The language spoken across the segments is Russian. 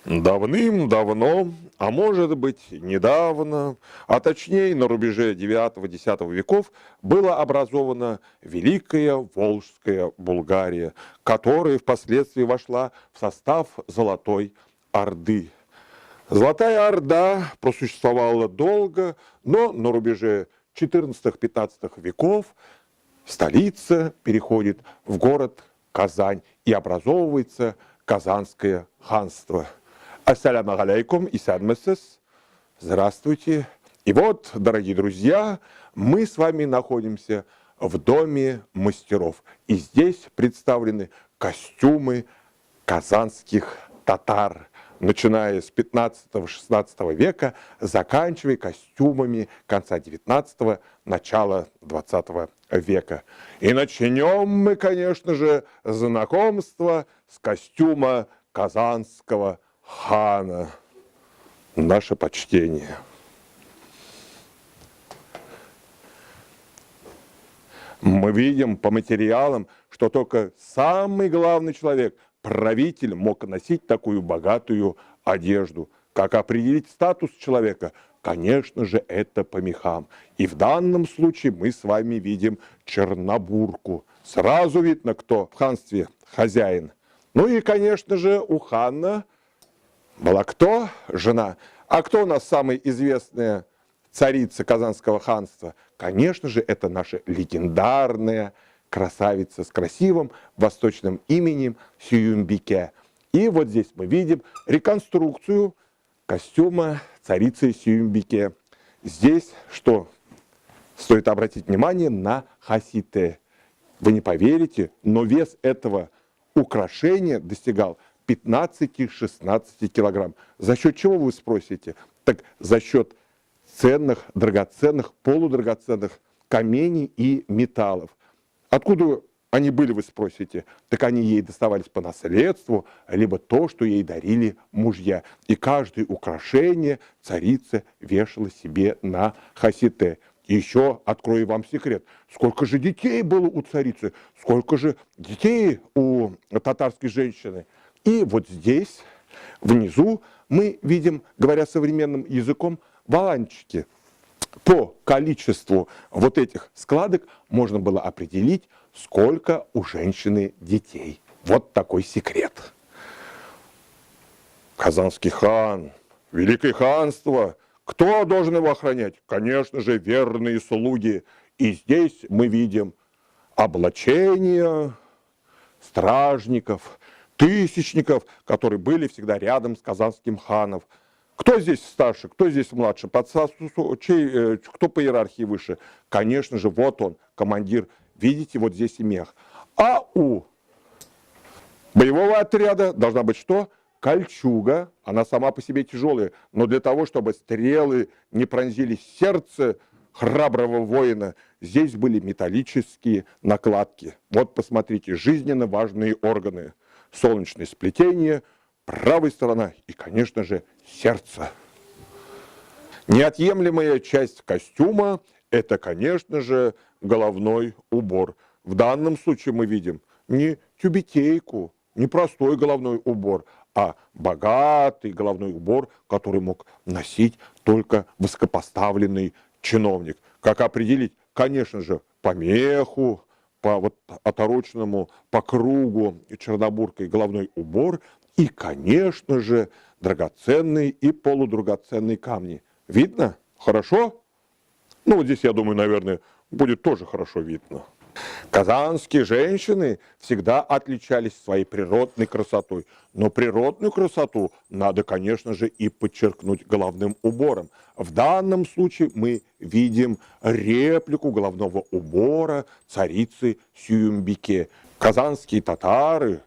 Давным-давно, а может быть недавно, а точнее на рубеже IX-X веков, была образована Великая Волжская Булгария, которая впоследствии вошла в состав Золотой Орды. Золотая Орда просуществовала долго, но на рубеже XIV-XV веков столица переходит в город Казань и образовывается Казанское ханство. Ассаляму алейкум, исадмесес. Здравствуйте. И вот, дорогие друзья, мы с вами находимся в доме мастеров. И здесь представлены костюмы казанских татар, начиная с 15-16 века, заканчивая костюмами конца 19-го, начала 20 века. И начнем мы, конечно же, знакомство с костюма казанского хана. Наше почтение. Мы видим по материалам, что только самый главный человек, правитель, мог носить такую богатую одежду. Как определить статус человека? Конечно же, это по мехам. И в данном случае мы с вами видим чернобурку. Сразу видно, кто в ханстве хозяин. Ну и, конечно же, у хана была кто? Жена. А кто у нас самая известная царица Казанского ханства? Конечно же, это наша легендарная красавица с красивым восточным именем Сююмбике. И вот здесь мы видим реконструкцию костюма царицы Сююмбике. Здесь что? Стоит обратить внимание на хасите. Вы не поверите, но вес этого украшения достигал 15-16 килограмм. За счет чего, вы спросите? Так за счет ценных, драгоценных, полудрагоценных камней и металлов. Откуда они были, вы спросите? Так они ей доставались по наследству, либо то, что ей дарили мужья. И каждое украшение царица вешала себе на хасите. И еще открою вам секрет. Сколько же детей было у царицы? Сколько же детей у татарской женщины? И вот здесь, внизу, мы видим, говоря современным языком, валанчики. По количеству вот этих складок можно было определить, сколько у женщины детей. Вот такой секрет. Казанский хан, великое ханство. Кто должен его охранять? Конечно же, верные слуги. И здесь мы видим облачения стражников, тысячников, которые были всегда рядом с казанским ханом. Кто здесь старше, кто здесь младше, кто по иерархии выше? Конечно же, вот он, командир. Видите, вот здесь и мех. А у боевого отряда должна быть что? Кольчуга. Она сама по себе тяжелая, но для того, чтобы стрелы не пронзили сердце храброго воина, здесь были металлические накладки. Вот посмотрите, жизненно важные органы. Солнечное сплетение, правая сторона и, конечно же, сердце. Неотъемлемая часть костюма – это, конечно же, головной убор. В данном случае мы видим не тюбетейку, не простой головной убор, а богатый головной убор, который мог носить только высокопоставленный чиновник. Как определить? Конечно же, по меху, по вот отороченному по кругу чернобуркой головной убор и, конечно же, драгоценные и полудрагоценные камни. Видно? Хорошо? Ну, вот здесь, я думаю, наверное, будет тоже хорошо видно. Казанские женщины всегда отличались своей природной красотой. Но природную красоту надо, конечно же, и подчеркнуть головным убором. В данном случае мы видим реплику головного убора царицы Сююмбике. Казанские татары,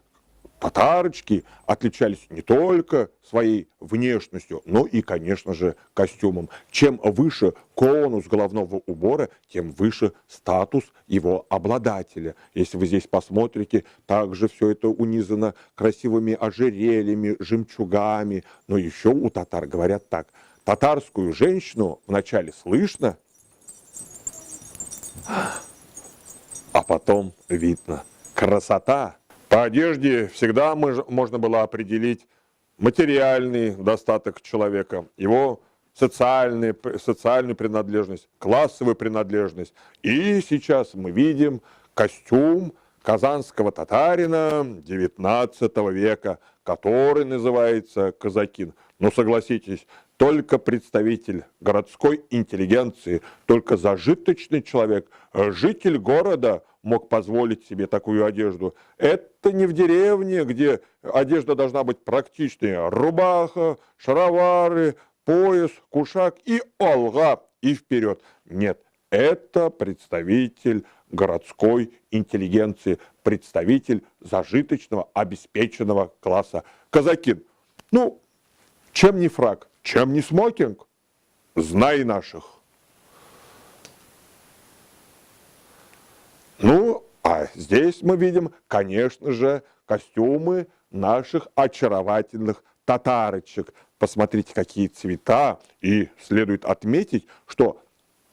татарочки отличались не только своей внешностью, но и, конечно же, костюмом. Чем выше конус головного убора, тем выше статус его обладателя. Если вы здесь посмотрите, также все это унизано красивыми ожерельями, жемчугами. Но еще у татар говорят так. Татарскую женщину вначале слышно, а потом видно. Красота. По одежде всегда можно было определить материальный достаток человека, его социальную принадлежность, классовую принадлежность. И сейчас мы видим костюм казанского татарина XIX века, который называется казакин. Но согласитесь, только представитель городской интеллигенции, только зажиточный человек, житель города мог позволить себе такую одежду. Это не в деревне, где одежда должна быть практичной. Рубаха, шаровары, пояс, кушак и олга, и вперед. Нет, это представитель городской интеллигенции, представитель зажиточного, обеспеченного класса. Казакин. Ну, чем не фрак, чем не смокинг? Знай наших. Ну, а здесь мы видим, конечно же, костюмы наших очаровательных татарочек. Посмотрите, какие цвета. И следует отметить, что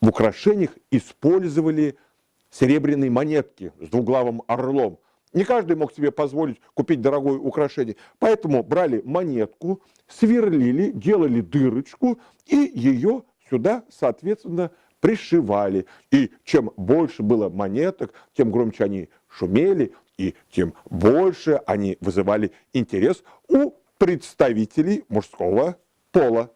в украшениях использовали серебряные монетки с двуглавым орлом. Не каждый мог себе позволить купить дорогое украшение. Поэтому брали монетку, сверлили, делали дырочку и ее сюда, соответственно, пришивали. И чем больше было монеток, тем громче они шумели, и тем больше они вызывали интерес у представителей мужского пола.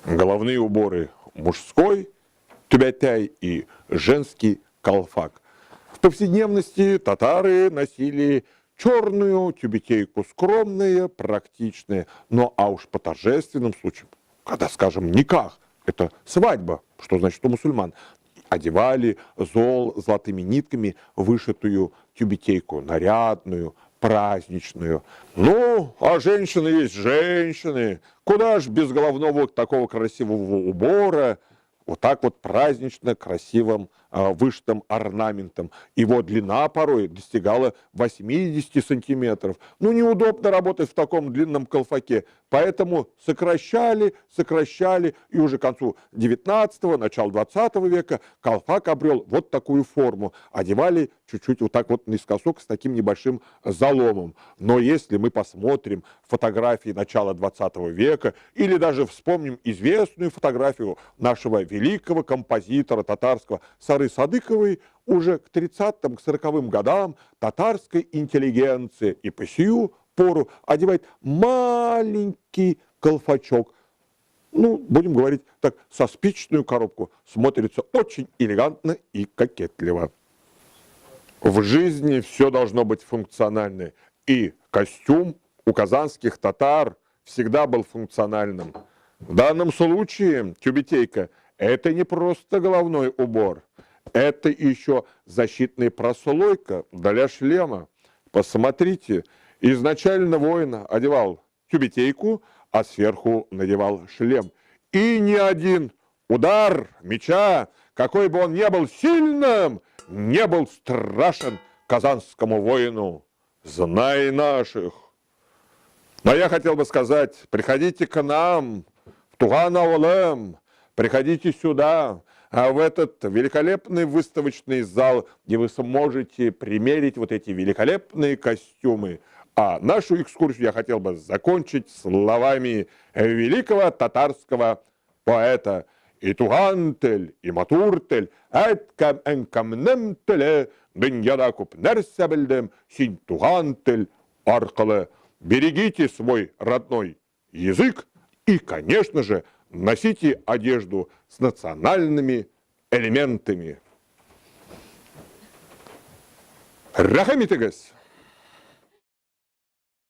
Головные уборы мужской тюбетяй и женский колфак. В повседневности татары носили черную тюбетейку, скромная, практичная. Но а уж по торжественным случаям, когда, скажем, никах, это свадьба, что значит у мусульман, одевали золотыми нитками вышитую тюбетейку, нарядную, праздничную. Ну, а женщины есть женщины. Куда ж без головного такого красивого убора, вот так вот празднично, красивым, вышитым орнаментом. Его длина порой достигала 80 сантиметров. Ну, неудобно работать в таком длинном колфаке. Поэтому сокращали, и уже к концу 19-го, началу 20 века колфак обрел вот такую форму. Одевали чуть-чуть вот так вот наискосок с таким небольшим заломом. Но если мы посмотрим фотографии начала 20 века или даже вспомним известную фотографию нашего великого композитора татарского Сары Садыковой, уже к 30-м, к 40-м годам татарская интеллигенция и по сию пору одевает маленький колфачок. Ну, будем говорить так, со спичечную коробку. Смотрится очень элегантно и кокетливо. В жизни все должно быть функциональным. И костюм у казанских татар всегда был функциональным. В данном случае тюбетейка – это не просто головной убор. Это еще защитная прослойка для шлема. Посмотрите, изначально воин одевал тюбетейку, а сверху надевал шлем. И ни один удар меча, какой бы он ни был сильным, не был страшен казанскому воину. Знай наших. Но я хотел бы сказать, приходите к нам, в Туган-Аулем, приходите сюда, в этот великолепный выставочный зал, где вы сможете примерить вот эти великолепные костюмы. А нашу экскурсию я хотел бы закончить словами великого татарского поэта: «И тугантель, и матуртель, әткәм әнкәмнем теле, дөньяда күп нәрсә белдем, син тугантель аркылы». Берегите свой родной язык и, конечно же, носите одежду с национальными элементами. Рахмет итегез!